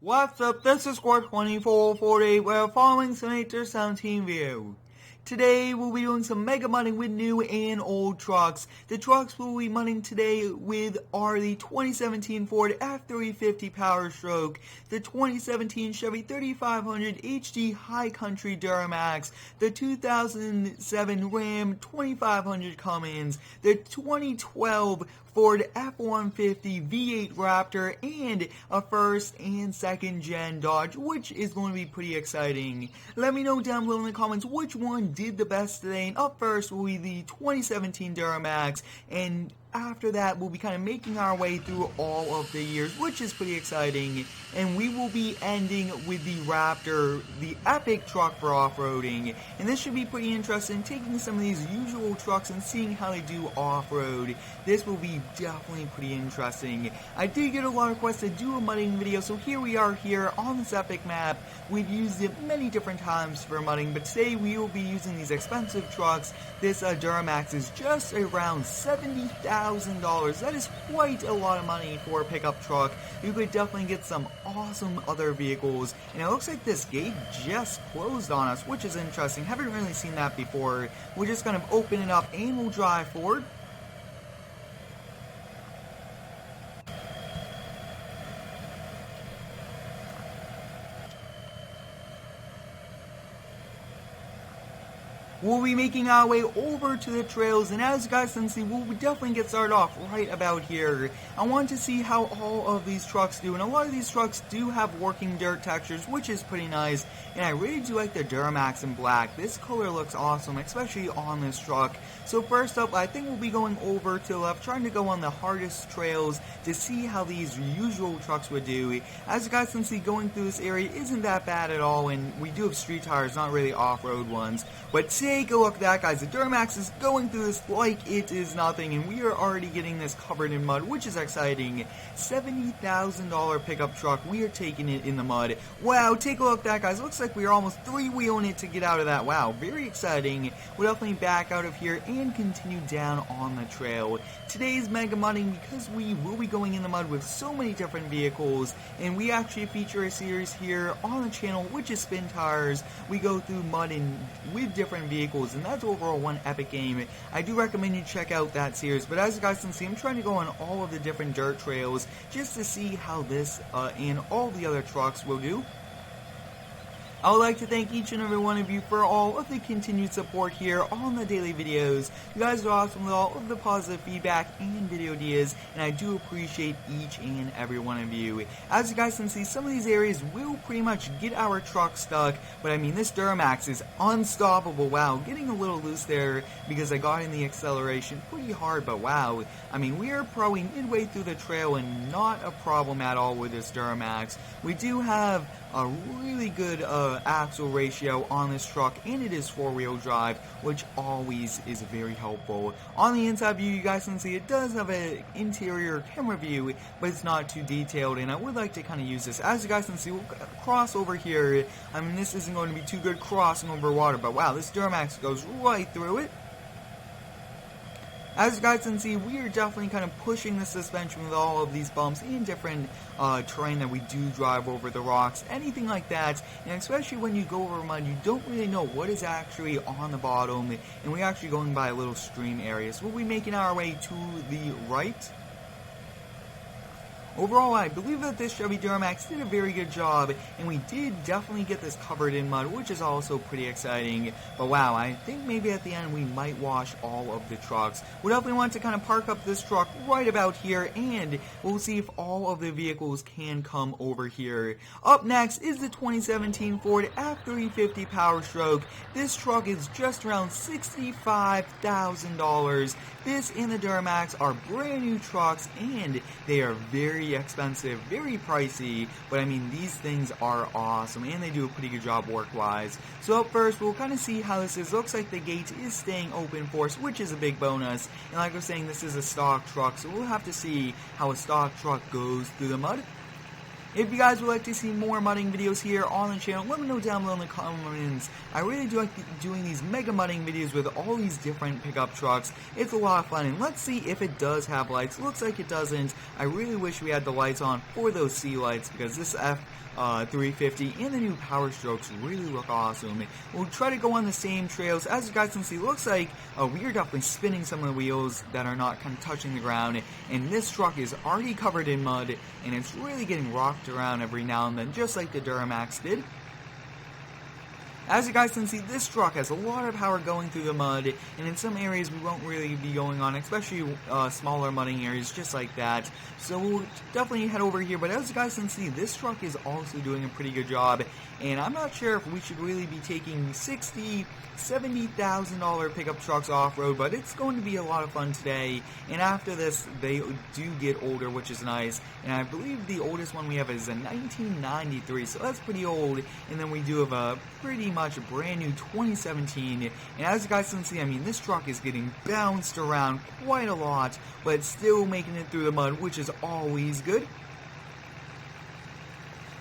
What's up, this is Squad 2448, we're following Simulator 17 view. Today we'll be doing some mega mudding with new and old trucks. The trucks we'll be mudding today with are the 2017 Ford F350 Power Stroke, the 2017 Chevy 3500 HD High Country Duramax, the 2007 Ram 2500 Cummins, the 2012 Ford F350 V8 Raptor, and a first and second gen Dodge, which is going to be pretty exciting. Let me know down below in the comments which one did the best today, and up first will be the 2017 Duramax, and after that we'll be kind of making our way through all of the years, which is pretty exciting, and we will be ending with the Raptor, the epic truck for off-roading, and this should be pretty interesting, taking some of these usual trucks and seeing how they do off-road. This will be definitely pretty interesting. I did get a lot of requests to do a mudding video, so here we are here on this epic map. We've used it many different times for mudding, but today we will be using these expensive trucks. This Duramax is just around $70,000. That is quite a lot of money for a pickup truck. You could definitely get some awesome other vehicles, and it looks like this gate just closed on us, which is interesting. Haven't really seen that before. We're just going to open it up and we'll drive forward. We'll be making our way over to the trails, and as you guys can see, we'll definitely get started off right about here. I want to see how all of these trucks do, and a lot of these trucks do have working dirt textures, which is pretty nice, and I really do like the Duramax in black. This color looks awesome, especially on this truck. So first up, I think we'll be going over to the left, trying to go on the hardest trails to see how these usual trucks would do. As you guys can see, going through this area isn't that bad at all, and we do have street tires, not really off-road ones. But take a look at that, guys. The Duramax is going through this like it is nothing, and we are already getting this covered in mud, which is exciting. $70,000 pickup truck. We are taking it in the mud. Wow, take a look at that, guys. Looks like we are almost three-wheeling it to get out of that. Wow, very exciting. We'll definitely back out of here and continue down on the trail. Today's mega mudding, because we will be going in the mud with so many different vehicles, and we actually feature a series here on the channel, which is Spin Tires. We go through mud with different vehicles, and that's overall one epic game. I do recommend you check out that series, but as you guys can see, I'm trying to go on all of the different dirt trails just to see how this and all the other trucks will do. I would like to thank each and every one of you for all of the continued support here on the daily videos. You guys are awesome with all of the positive feedback and video ideas, and I do appreciate each and every one of you. As you guys can see, some of these areas will pretty much get our truck stuck, but I mean, this Duramax is unstoppable. Wow, getting a little loose there because I got in the acceleration pretty hard, but wow, I mean, we are probably midway through the trail and not a problem at all with this Duramax. We do have a really good axle ratio on this truck, and it is four-wheel drive, which always is very helpful. On the inside view, you guys can see it does have an interior camera view, but it's not too detailed, and I would like to kind of use this. As you guys can see, we'll cross over here. I mean, this isn't going to be too good crossing over water, but wow, this Duramax goes right through it. As you guys can see, we are definitely kind of pushing the suspension with all of these bumps and different terrain that we do drive over, the rocks, anything like that, and especially when you go over mud, you don't really know what is actually on the bottom, and we're actually going by a little stream area, so we'll be making our way to the right. Overall, I believe that this Chevy Duramax did a very good job, and we did definitely get this covered in mud, which is also pretty exciting. But wow, I think maybe at the end we might wash all of the trucks. We definitely want to kind of park up this truck right about here, and we'll see if all of the vehicles can come over here. Up next is the 2017 Ford F350 Power Stroke. This truck is just around $65,000. This and the Duramax are brand new trucks, and they are very expensive, very pricey, but I mean, these things are awesome, and they do a pretty good job work-wise. So up first, we'll kind of see how this is. Looks like the gate is staying open for us, which is a big bonus, and like I was saying, this is a stock truck, so we'll have to see how a stock truck goes through the mud. If you guys would like to see more mudding videos here on the channel, let me know down below in the comments. I really do like doing these mega mudding videos with all these different pickup trucks. It's a lot of fun, and let's see if it does have lights. Looks like it doesn't. I really wish we had the lights on for those C lights, because this F350 and the new Power Strokes really look awesome. We'll try to go on the same trails. As you guys can see, looks like we are definitely spinning some of the wheels that are not kind of touching the ground, and this truck is already covered in mud, and it's really getting rocked around every now and then, just like the Duramax did. As you guys can see, this truck has a lot of power going through the mud, and in some areas we won't really be going on, especially smaller mudding areas just like that. So we'll definitely head over here, but as you guys can see, this truck is also doing a pretty good job, and I'm not sure if we should really be taking $60,000, $70,000 pickup trucks off-road, but it's going to be a lot of fun today. And after this, they do get older, which is nice, and I believe the oldest one we have is a 1993, so that's pretty old. And then we do have a pretty much a brand new 2017, and as you guys can see, I mean, this truck is getting bounced around quite a lot, but still making it through the mud, which is always good.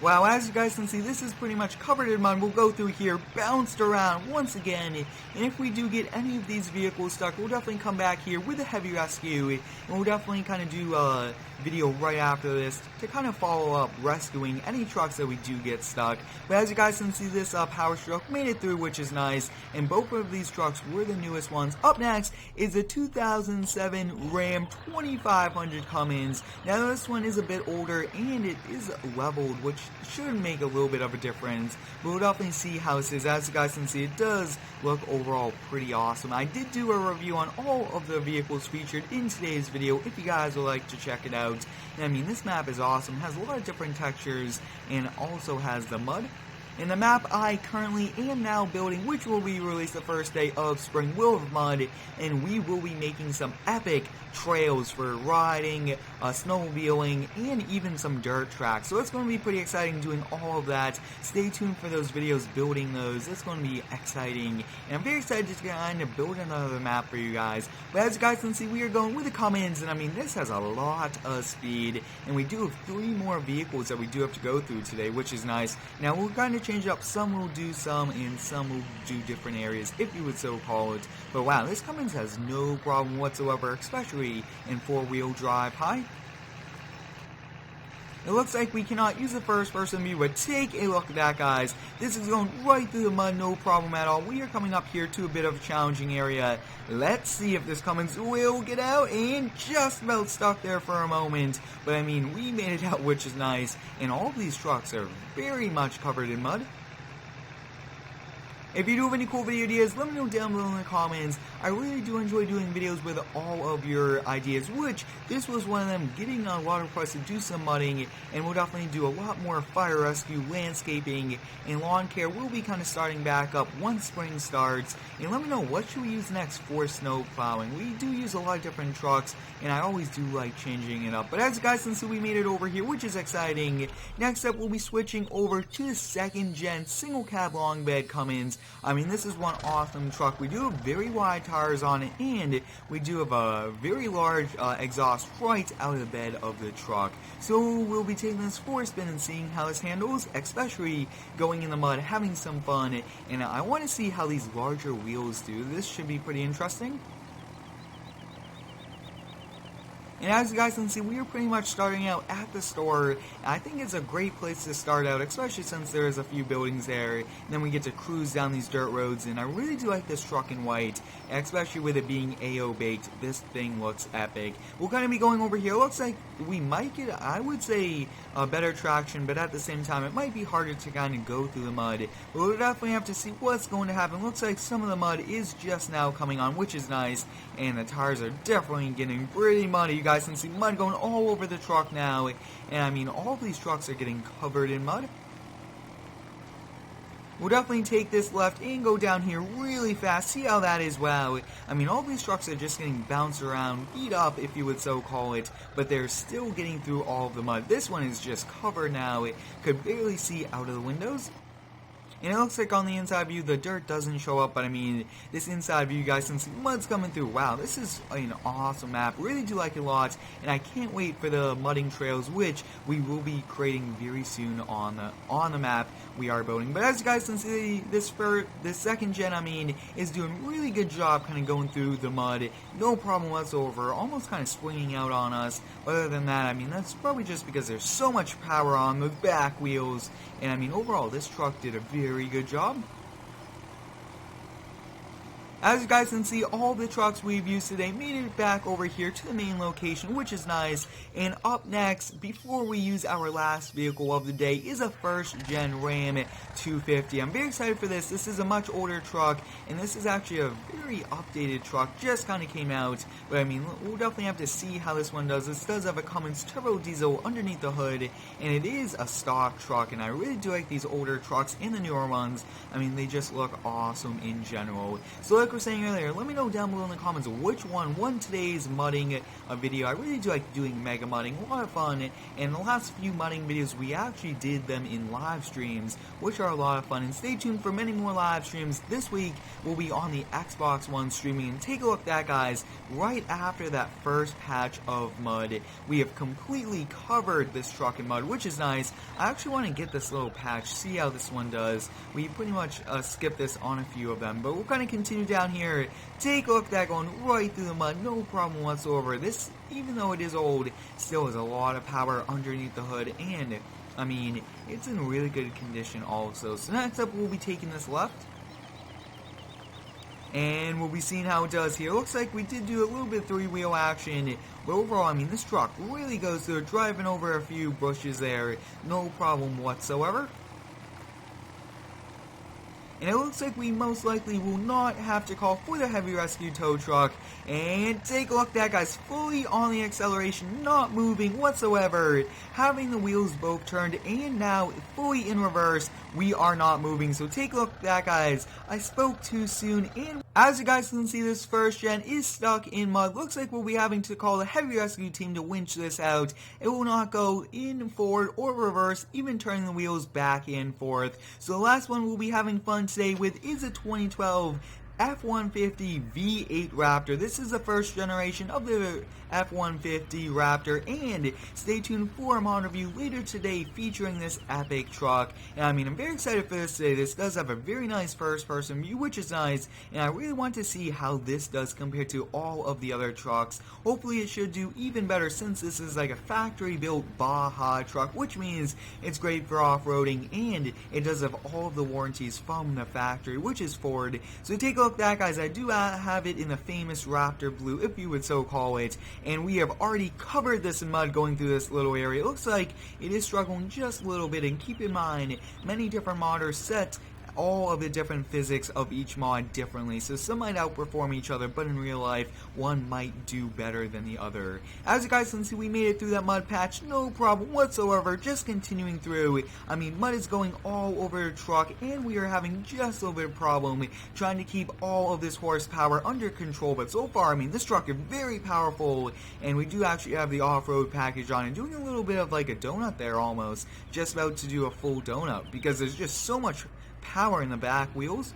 Wow, as you guys can see, this is pretty much covered in mud. We'll go through here, bounced around once again, and if we do get any of these vehicles stuck, we'll definitely come back here with a heavy rescue, and we'll definitely kind of do a video right after this to kind of follow up rescuing any trucks that we do get stuck. But as you guys can see, this Power Stroke made it through, which is nice, and both of these trucks were the newest ones. Up next is a 2007 Ram 2500 Cummins. Now this one is a bit older, and it is leveled, which should make a little bit of a difference, but we'll definitely see how this is. As you guys can see, it does look overall pretty awesome. I did do a review on all of the vehicles featured in today's video if you guys would like to check it out. And I mean, this map is awesome, has a lot of different textures, and also has the mud. And the map I currently am now building, which will be released the first day of spring, will have mud, and we will be making some epic trails for riding, snowmobiling, and even some dirt tracks. So it's going to be pretty exciting doing all of that. Stay tuned for those videos building those. It's going to be exciting, and I'm very excited to kind of build another map for you guys. But as you guys can see, we are going with the Cummins, and I mean, this has a lot of speed, and we do have 3 more vehicles that we do have to go through today, which is nice. Now we'll kind of change up. Some will do some, and some will do different areas, if you would so call it. But wow, this Cummins has no problem whatsoever, especially in 4-wheel drive. Hi. It looks like we cannot use the first person view, but take a look at that, guys. This is going right through the mud, no problem at all. We are coming up here to a bit of a challenging area. Let's see if this Cummins will get out, and just about stuck there for a moment. But I mean, we made it out, which is nice, and all of these trucks are very much covered in mud. If you do have any cool video ideas, let me know down below in the comments. I really do enjoy doing videos with all of your ideas, which this was one of them, getting a lot of requests to do some mudding, and we'll definitely do a lot more fire rescue, landscaping, and lawn care. We'll be kind of starting back up once spring starts, and let me know what should we use next for snow plowing. We do use a lot of different trucks, and I always do like changing it up. But as you guys can see, we made it over here, which is exciting. Next up, we'll be switching over to the 2nd gen single cab long bed Cummins. I mean, this is one awesome truck. We do have very wide tires on it, and we do have a very large exhaust right out of the bed of the truck. So we'll be taking this for a spin and seeing how this handles, especially going in the mud, having some fun. And I want to see how these larger wheels do. This should be pretty interesting. And as you guys can see, we are pretty much starting out at the store. I think it's a great place to start out, especially since there is a few buildings there. And then we get to cruise down these dirt roads, and I really do like this truck in white, especially with it being AO baked. This thing looks epic. We'll kind of be going over here. It looks like we might get, I would say, a better traction, but at the same time, it might be harder to kind of go through the mud. But we'll definitely have to see what's going to happen. Looks like some of the mud is just now coming on, which is nice, and the tires are definitely getting pretty muddy. You guys can see mud going all over the truck now, and I mean, all these trucks are getting covered in mud. We'll definitely take this left and go down here really fast. See how that is? Wow. I mean, all these trucks are just getting bounced around, beat up, if you would so call it, but they're still getting through all of the mud. This one is just covered now. It could barely see out of the windows. And it looks like on the inside view, the dirt doesn't show up, but I mean, this inside view, you guys can see mud's coming through. Wow, this is an awesome map. Really do like it a lot, and I can't wait for the mudding trails, which we will be creating very soon on the map we are building. But as you guys can see, this second gen, I mean, is doing a really good job kind of going through the mud. No problem whatsoever, almost kind of swinging out on us. But other than that, I mean, that's probably just because there's so much power on the back wheels. And I mean, overall, this truck did a very good job. As you guys can see, all the trucks we've used today made it back over here to the main location, which is nice. And up next, before we use our last vehicle of the day, is a first-gen Ram 250. I'm very excited for this. This is a much older truck, and this is actually a very updated truck. Just kind of came out, but I mean, we'll definitely have to see how this one does. This does have a Cummins turbo diesel underneath the hood, and it is a stock truck, and I really do like these older trucks and the newer ones. I mean, they just look awesome in general. So like we're saying earlier, let me know down below in the comments which one won today's mudding video. I really do like doing mega mudding, a lot of fun, and the last few mudding videos we actually did them in live streams, which are a lot of fun. And stay tuned for many more live streams. This week will be on the Xbox One streaming, and take a look at that, guys. Right after that first patch of mud, we have completely covered this truck in mud, which is nice. I actually want to get this little patch, see how this one does. We pretty much skipped this on a few of them, but we'll kind of continue down here. Take a look at that going right through the mud, no problem whatsoever. This, even though it is old, still has a lot of power underneath the hood, and I mean, it's in really good condition also. So next up, we'll be taking this left, and we'll be seeing how it does here. Looks like we did do a little bit of three-wheel action, but overall, I mean, this truck really goes through, driving over a few bushes there, no problem whatsoever. And it looks like we most likely will not have to call for the heavy rescue tow truck. And take a look at that, guys, fully on the acceleration, not moving whatsoever, having the wheels both turned, and now fully in reverse. We are not moving, so take a look at that, guys. I spoke too soon, and as you guys can see, this first gen is stuck in mud. Looks like we'll be having to call the heavy rescue team to winch this out. It will not go in, forward, or reverse, even turning the wheels back and forth. So the last one we'll be having fun today with is a 2012 F350 V8 Raptor. This is the first generation of the F350 Raptor, and stay tuned for a mod review later today featuring this epic truck. And I mean, I'm very excited for this today. This does have a very nice first-person view, which is nice, and I really want to see how this does compared to all of the other trucks. Hopefully it should do even better, since this is like a factory-built Baja truck, which means it's great for off-roading, and it does have all of the warranties from the factory, which is Ford. So take a look at that, guys. I do have it in the famous Raptor blue, if you would so call it, and we have already covered this in mud going through this little area. It looks like it is struggling just a little bit, and keep in mind, many different modders set all of the different physics of each mod differently, so some might outperform each other, but in real life, one might do better than the other. As you guys can see, we made it through that mud patch, no problem whatsoever, just continuing through. I mean, mud is going all over the truck, and we are having just a little bit of problem trying to keep all of this horsepower under control, but so far, I mean, this truck is very powerful, and we do actually have the off-road package on, and doing a little bit of like a donut there almost, just about to do a full donut, because there's just so much power in the back wheels.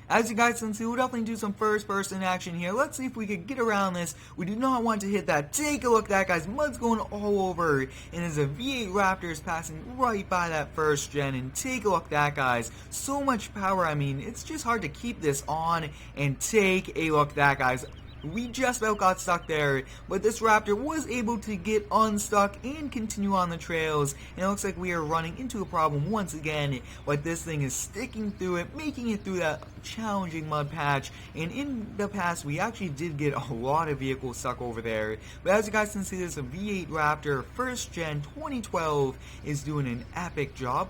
As you guys can see, we'll definitely do some first-person action here. Let's see if we can get around this. We do not want to hit that. Take a look at that, guys. Mud's going all over, and there's a V8 Raptor is passing right by that first gen, and take a look at that, guys. So much power. I mean, it's just hard to keep this on, and take a look at that, guys. We just about got stuck there, but this Raptor was able to get unstuck and continue on the trails, and it looks like we are running into a problem once again, but this thing is sticking through it, making it through that challenging mud patch, and in the past we actually did get a lot of vehicles stuck over there, but as you guys can see, this V8 Raptor first gen 2012 is doing an epic job.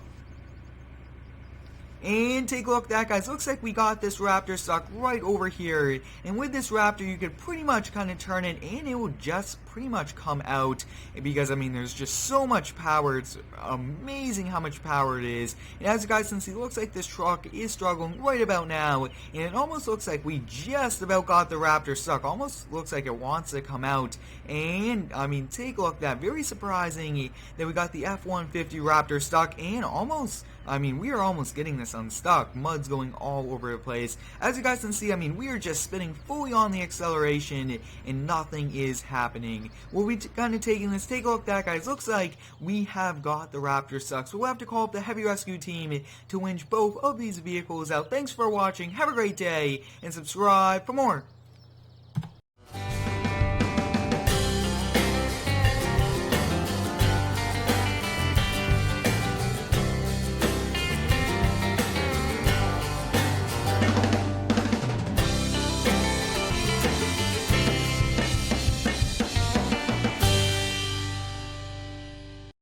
And take a look at that, guys. Looks like we got this Raptor stuck right over here. And with this Raptor, you could pretty much kind of turn it, and it will just pretty much come out. Because, I mean, there's just so much power. It's amazing how much power it is. And as you guys can see, it looks like this truck is struggling right about now. And it almost looks like we just about got the Raptor stuck. Almost looks like it wants to come out. And, I mean, take a look at that. Very surprising that we got the F350 Raptor stuck, and almost... I mean, we are almost getting this unstuck. Mud's going all over the place. As you guys can see, I mean, we are just spinning fully on the acceleration and nothing is happening. We'll be kind of taking this. Take a look at that, guys. Looks like we have got the Raptor stuck. So we'll have to call up the heavy rescue team to winch both of these vehicles out. Thanks for watching. Have a great day and subscribe for more.